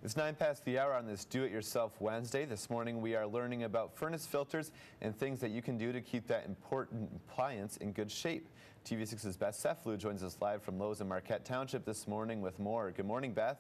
It's 9 past the hour on this Do-It-Yourself Wednesday. This morning we are learning about furnace filters and things that you can do to keep that important appliance in good shape. TV6's Beth Cefalu joins us live from Lowe's in Marquette Township this morning with more. Good morning, Beth.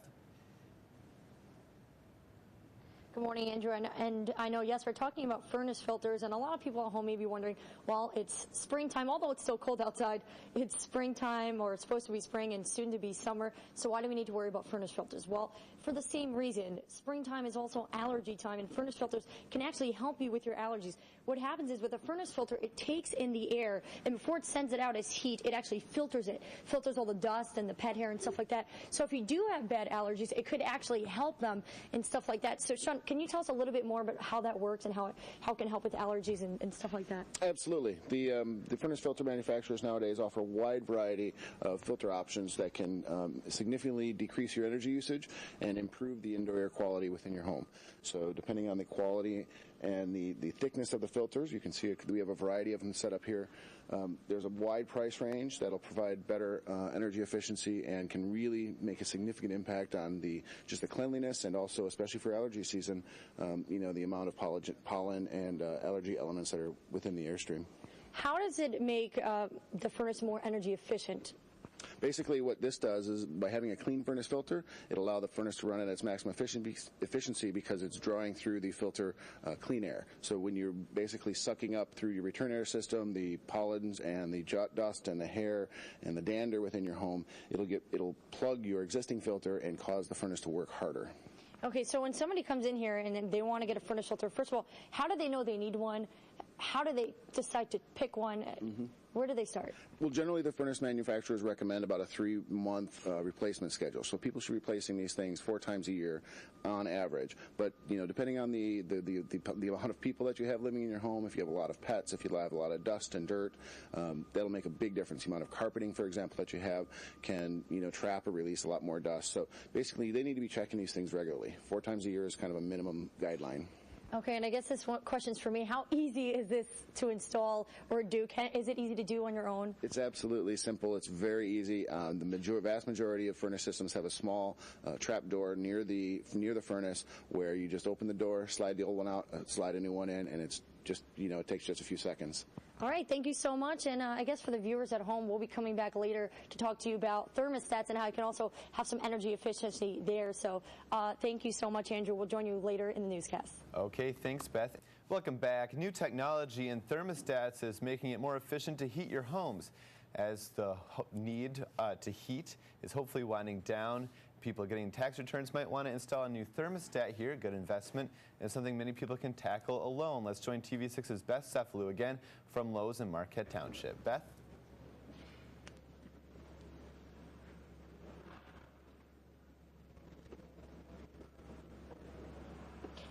Good morning, Andrew. And I know, yes, we're talking about furnace filters, and a lot of people at home may be wondering, well, it's springtime, although it's still cold outside, it's springtime, or it's supposed to be spring and soon to be summer, so why do we need to worry about furnace filters? Well, for the same reason. Springtime is also allergy time, and furnace filters can actually help you with your allergies. What happens is with a furnace filter, it takes in the air, and before it sends it out as heat, it actually filters it, filters all the dust and the pet hair and stuff like that. So if you do have bad allergies, it could actually help them and stuff like that. So Shaun, can you tell us a little bit more about how that works and how it can help with allergies and stuff like that? Absolutely. The furnace filter manufacturers nowadays offer a wide variety of filter options that can significantly decrease your energy usage and improve the indoor air quality within your home. So depending on the quality and the thickness of the filters, you can see we have a variety of them set up here. There's a wide price range that'll provide better energy efficiency and can really make a significant impact on just the cleanliness, and also, especially for allergy season, the amount of pollen and allergy elements that are within the airstream. How does it make the furnace more energy efficient? Basically, what this does is, by having a clean furnace filter, it'll allow the furnace to run at its maximum efficiency because it's drawing through the filter clean air. So when you're basically sucking up through your return air system the pollens and the dust and the hair and the dander within your home, it'll plug your existing filter and cause the furnace to work harder. Okay, so when somebody comes in here and then they want to get a furnace filter, first of all, how do they know they need one? How do they decide to pick one? Mm-hmm. Where do they start? Well, generally the furnace manufacturers recommend about a 3-month replacement schedule. So people should be replacing these things 4 times a year on average. But, depending on the amount of people that you have living in your home, if you have a lot of pets, if you have a lot of dust and dirt, that'll make a big difference. The amount of carpeting, for example, that you have can, trap or release a lot more dust. So basically they need to be checking these things regularly. 4 times a year is kind of a minimum guideline. Okay, and I guess this one question's for me. How easy is this to install or do? Is it easy to do on your own? It's absolutely simple. It's very easy. The vast majority of furnace systems have a small trap door near the furnace where you just open the door, slide the old one out, slide a new one in, and it's just, it takes just a few seconds. All right, thank you so much. And I guess for the viewers at home, we'll be coming back later to talk to you about thermostats and how you can also have some energy efficiency there. So thank you so much, Andrew. We'll join you later in the newscast. Okay, thanks, Beth. Welcome back. New technology in thermostats is making it more efficient to heat your homes. As the need to heat is hopefully winding down, people getting tax returns might want to install a new thermostat here. Good investment and something many people can tackle alone. Let's join TV6's Beth Cefalu again from Lowe's in Marquette Township. Beth?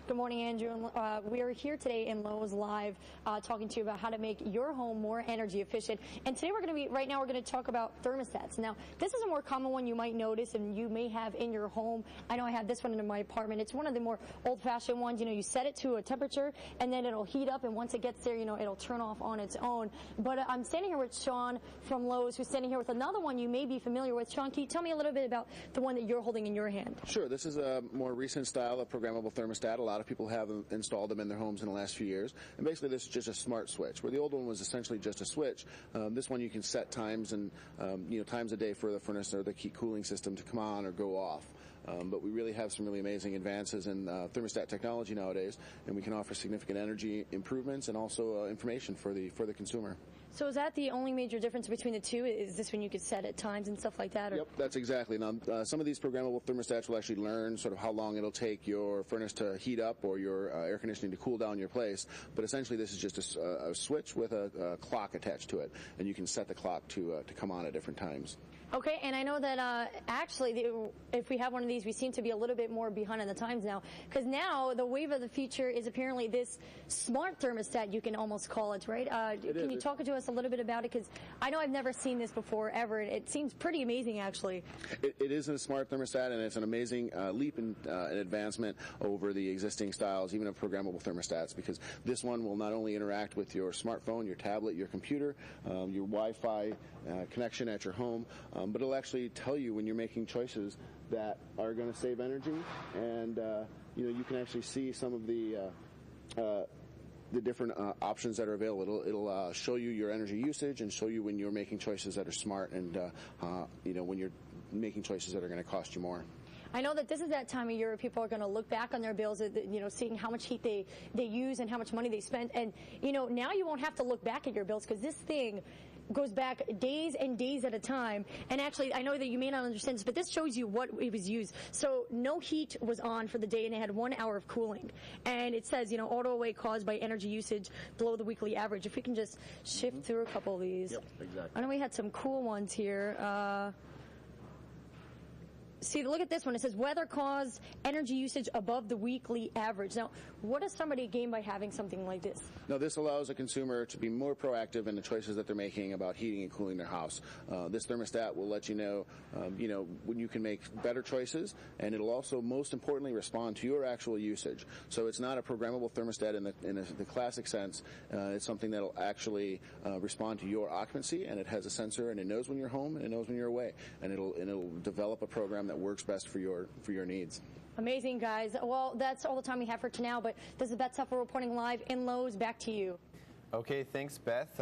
Good morning, Andrew. We are here today in Lowe's Live talking to you about how to make your home more energy efficient. And today we're going to talk about thermostats. Now, this is a more common one you might notice and you may have in your home. I know I have this one in my apartment. It's one of the more old-fashioned ones. You set it to a temperature and then it'll heat up, and once it gets there, it'll turn off on its own. But I'm standing here with Shaun from Lowe's, who's standing here with another one you may be familiar with. Shaun, can you tell me a little bit about the one that you're holding in your hand? Sure. This is a more recent style of programmable thermostat. A lot of people have installed them in their homes in the last few years, and basically this is just a smart switch. Where the old one was essentially just a switch, this one you can set times and times a day for the furnace or the cooling system to come on or go off. But we really have some really amazing advances in thermostat technology nowadays, and we can offer significant energy improvements and also information for the consumer. So is that the only major difference between the two? Is this when you could set at times and stuff like that? Or? Yep, that's exactly. Now, some of these programmable thermostats will actually learn sort of how long it'll take your furnace to heat up or your air conditioning to cool down your place. But essentially, this is just a switch with a clock attached to it, and you can set the clock to come on at different times. Okay, and I know that actually, if we have one of these, we seem to be a little bit more behind on the times now, because now the wave of the future is apparently this smart thermostat, you can almost call it, right? Can you talk to us a little bit about it? Because I know I've never seen this before, ever. It seems pretty amazing, actually. It is a smart thermostat, and it's an amazing leap in advancement over the existing styles, even of programmable thermostats, because this one will not only interact with your smartphone, your tablet, your computer, your Wi-Fi connection at your home, but it'll actually tell you when you're making choices that are going to save energy, and you can actually see some of the different options that are available. It'll show you your energy usage and show you when you're making choices that are smart, and when you're making choices that are going to cost you more. I know that this is that time of year where people are going to look back on their bills, seeing how much heat they use and how much money they spent. And, now you won't have to look back at your bills, because this thing goes back days and days at a time. And actually, I know that you may not understand this, but this shows you what it was used. So no heat was on for the day, and it had 1 hour of cooling. And it says, auto away caused by energy usage below the weekly average. If we can just shift through a couple of these. Yep, exactly. I know we had some cool ones here. See, look at this one. It says weather caused energy usage above the weekly average. Now, what does somebody gain by having something like this? Now, this allows a consumer to be more proactive in the choices that they're making about heating and cooling their house. This thermostat will let you know, when you can make better choices, and it'll also, most importantly, respond to your actual usage. So it's not a programmable thermostat in the classic sense. It's something that'll actually respond to your occupancy, and it has a sensor, and it knows when you're home, and it knows when you're away, and it'll develop a program that works best for your needs. Amazing, guys. Well, that's all the time we have for now, but this is Beth Cefalu reporting live in Lowe's. Back to you. Okay, thanks, Beth.